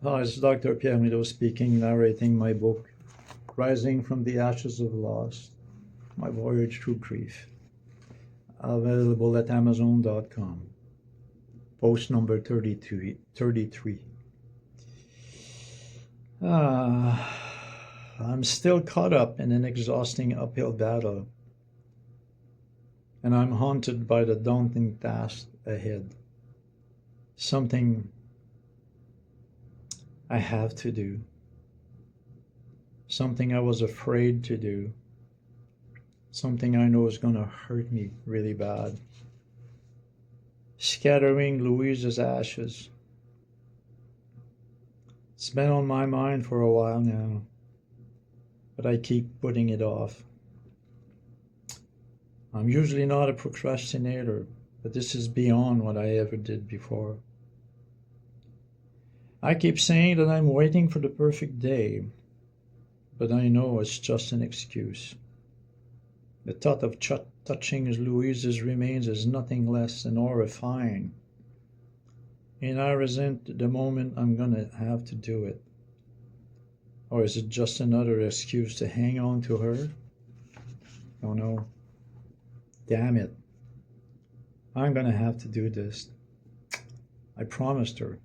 Hi, it's Dr. Pierre Milo speaking, narrating my book, Rising from the Ashes of Loss, My Voyage Through Grief, available at Amazon.com. Post number 33. I'm still caught up in an exhausting uphill battle, and I'm haunted by the daunting task ahead. Something I have to do. Something I was afraid to do. Something I know is going to hurt me really bad. Scattering Louise's ashes. It's been on my mind for a while now, but I keep putting it off. I'm usually not a procrastinator, but this is beyond what I ever did before. I keep saying that I'm waiting for the perfect day, but I know it's just an excuse. The thought of touching Louise's remains is nothing less than horrifying, and I resent the moment I'm gonna have to do it. Or is it just another excuse to hang on to her? Oh no. Damn it. I'm gonna have to do this. I promised her.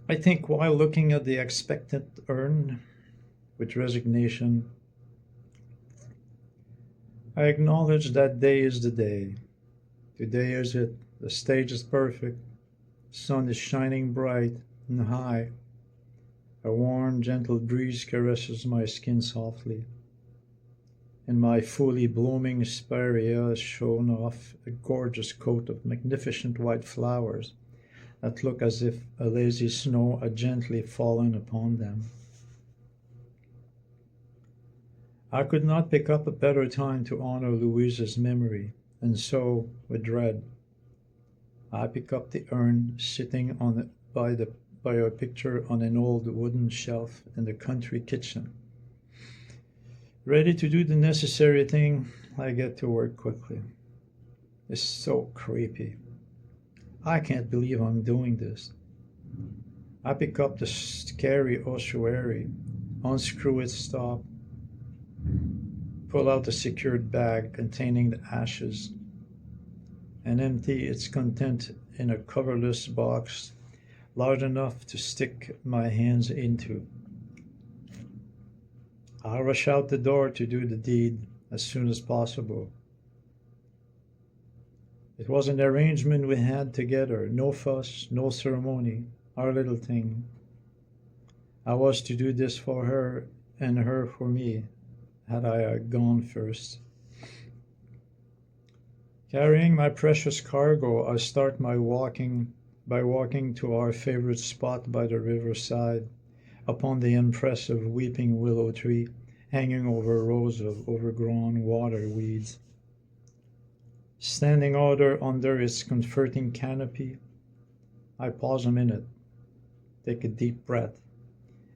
I think while looking at the expectant urn with resignation, I acknowledge that day is the day. Today is it. The stage is perfect. The sun is shining bright and high. A warm, gentle breeze caresses my skin softly, and my fully blooming spirea has shown off a gorgeous coat of magnificent white flowers that look as if a lazy snow had gently fallen upon them. I could not pick up a better time to honor Louise's memory, and so, with dread, I pick up the urn sitting by her picture on an old wooden shelf in the country kitchen. Ready to do the necessary thing, I get to work quickly. It's so creepy. I can't believe I'm doing this. I pick up the scary ossuary, unscrew its stop, pull out the secured bag containing the ashes, and empty its content in a coverless box large enough to stick my hands into. I rush out the door to do the deed as soon as possible. It was an arrangement we had together, no fuss, no ceremony, our little thing. I was to do this for her and her for me, had I gone first. Carrying my precious cargo, I start my walking by walking to our favorite spot by the riverside, upon the impressive weeping willow tree hanging over rows of overgrown water weeds. Standing under its comforting canopy, I pause a minute, take a deep breath,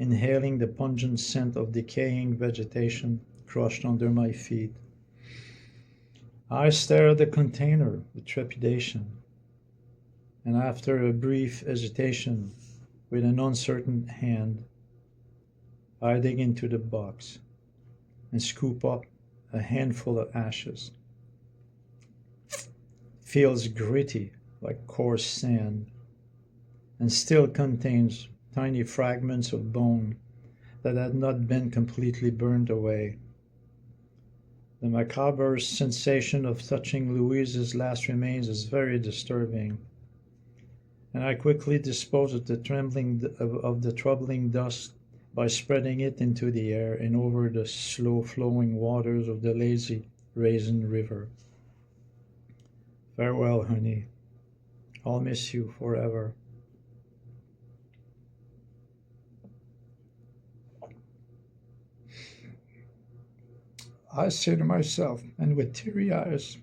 inhaling the pungent scent of decaying vegetation crushed under my feet. I stare at the container with trepidation, and after a brief hesitation, with an uncertain hand, I dig into the box and scoop up a handful of ashes. Feels gritty like coarse sand, and still contains tiny fragments of bone that had not been completely burned away. The macabre sensation of touching Louise's last remains is very disturbing, and I quickly dispose of the troubling dust by spreading it into the air and over the slow-flowing waters of the lazy Raisin River. Farewell, honey. I'll miss you forever. I say to myself, and with teary eyes,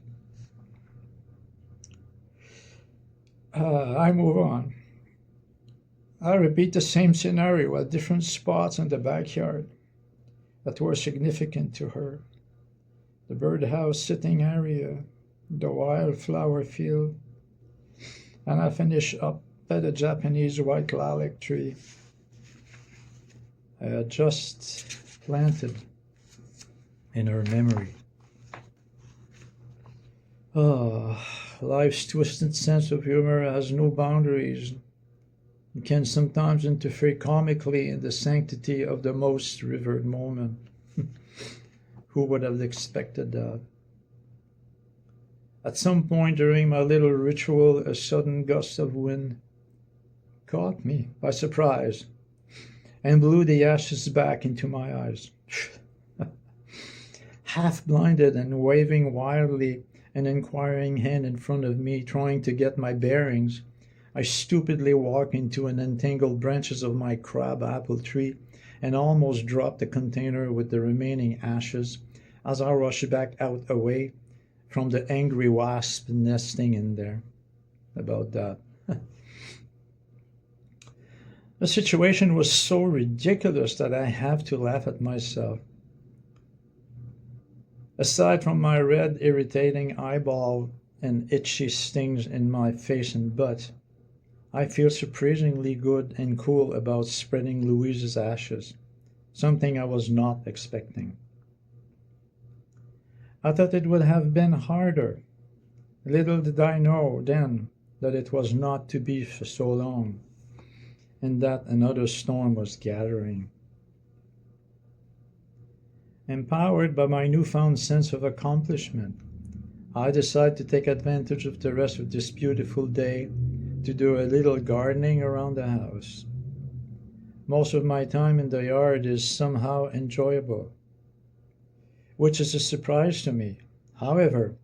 I move on. I repeat the same scenario at different spots in the backyard that were significant to her. The birdhouse sitting area, the wildflower field, and I finish up by the Japanese white lilac tree I had just planted in her memory. Ah, life's twisted sense of humor has no boundaries. It can sometimes interfere comically in the sanctity of the most revered moment. Who would have expected that? At some point during my little ritual, a sudden gust of wind caught me by surprise and blew the ashes back into my eyes. Half blinded and waving wildly, an inquiring hand in front of me, trying to get my bearings, I stupidly walked into an entangled branches of my crab apple tree and almost dropped the container with the remaining ashes as I rushed back out away from the angry wasp nesting in there. About that. The situation was so ridiculous that I have to laugh at myself. Aside from my red, irritating eyeball and itchy stings in my face and butt, I feel surprisingly good and cool about spreading Louise's ashes, something I was not expecting. I thought it would have been harder. Little did I know then that it was not to be for so long, and that another storm was gathering. Empowered by my newfound sense of accomplishment, I decided to take advantage of the rest of this beautiful day to do a little gardening around the house. Most of my time in the yard is somehow enjoyable, which is a surprise to me. However,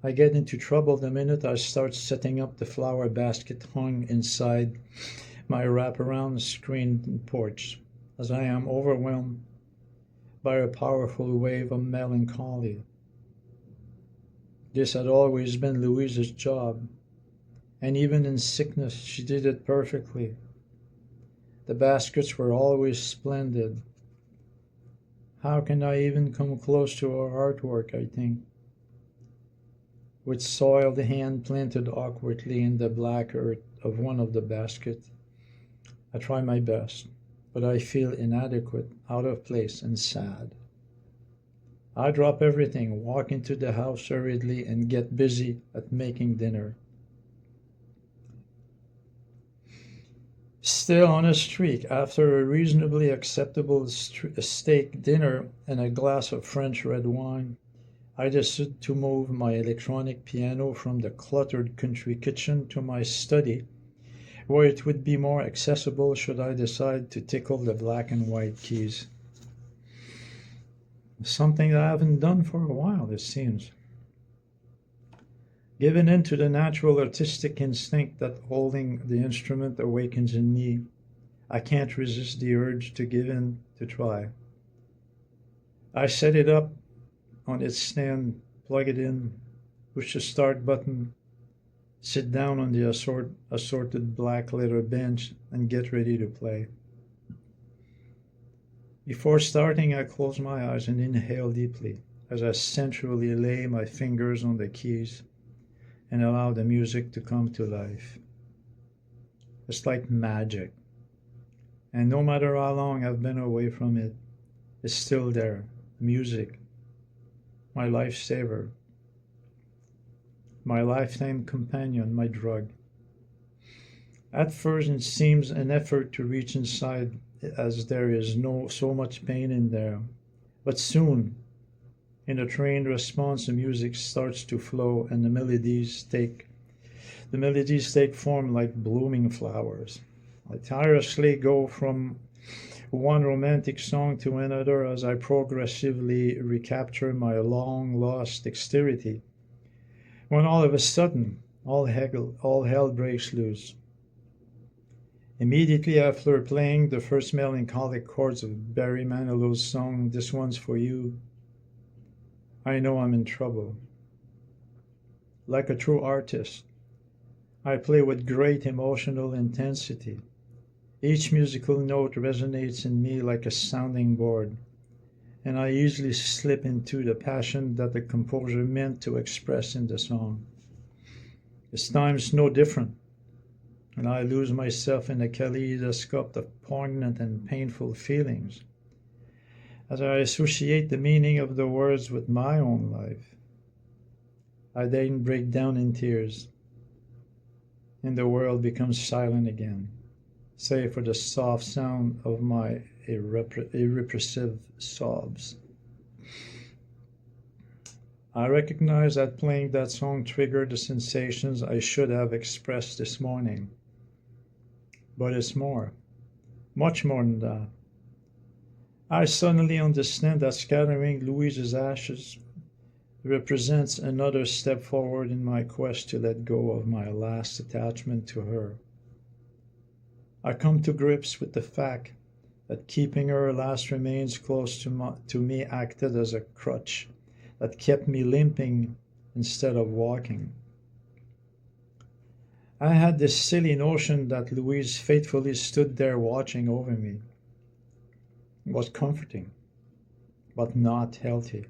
I get into trouble the minute I start setting up the flower basket hung inside my wraparound screened porch, as I am overwhelmed by a powerful wave of melancholy. This had always been Louise's job, and even in sickness she did it perfectly. The baskets were always splendid. How can I even come close to her artwork, I think? With soiled hand planted awkwardly in the black earth of one of the baskets, I try my best, but I feel inadequate, out of place, and sad. I drop everything, walk into the house hurriedly, and get busy at making dinner. Still on a streak, after a reasonably acceptable steak dinner and a glass of French red wine, I decided to move my electronic piano from the cluttered country kitchen to my study, where it would be more accessible should I decide to tickle the black and white keys. Something I haven't done for a while, it seems. Given in to the natural artistic instinct that holding the instrument awakens in me, I can't resist the urge to give in to try. I set it up on its stand, plug it in, push the start button, sit down on the assorted black leather bench, and get ready to play. Before starting, I close my eyes and inhale deeply as I sensually lay my fingers on the keys and allow the music to come to life. It's like magic. And no matter how long I've been away from it, it's still there. Music, my lifesaver, my lifetime companion, my drug. At first, it seems an effort to reach inside as there is so much pain in there. But soon, in a trained response, the music starts to flow and the melodies take form like blooming flowers. I tirelessly go from one romantic song to another as I progressively recapture my long-lost dexterity, when all of a sudden, all hell breaks loose. Immediately after playing the first melancholic chords of Barry Manilow's song, "This One's for You," I know I'm in trouble. Like a true artist, I play with great emotional intensity. Each musical note resonates in me like a sounding board, and I easily slip into the passion that the composer meant to express in the song. This time's no different. and I lose myself in a kaleidoscope of poignant and painful feelings as I associate the meaning of the words with my own life. I then break down in tears, and the world becomes silent again, save for the soft sound of my irrepressive sobs. I recognize that playing that song triggered the sensations I should have expressed this morning. But it's more, much more than that. I suddenly understand that scattering Louise's ashes represents another step forward in my quest to let go of my last attachment to her. I come to grips with the fact that keeping her last remains close to me acted as a crutch that kept me limping instead of walking. I had this silly notion that Louise faithfully stood there watching over me. It was comforting, but not healthy.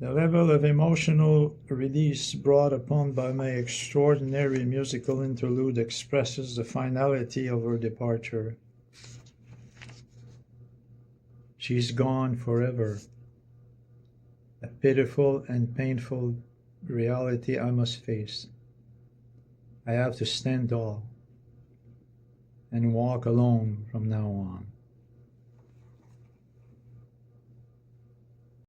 The level of emotional release brought upon by my extraordinary musical interlude expresses the finality of her departure. She's gone forever. A pitiful and painful reality I must face. I have to stand tall and walk alone from now on.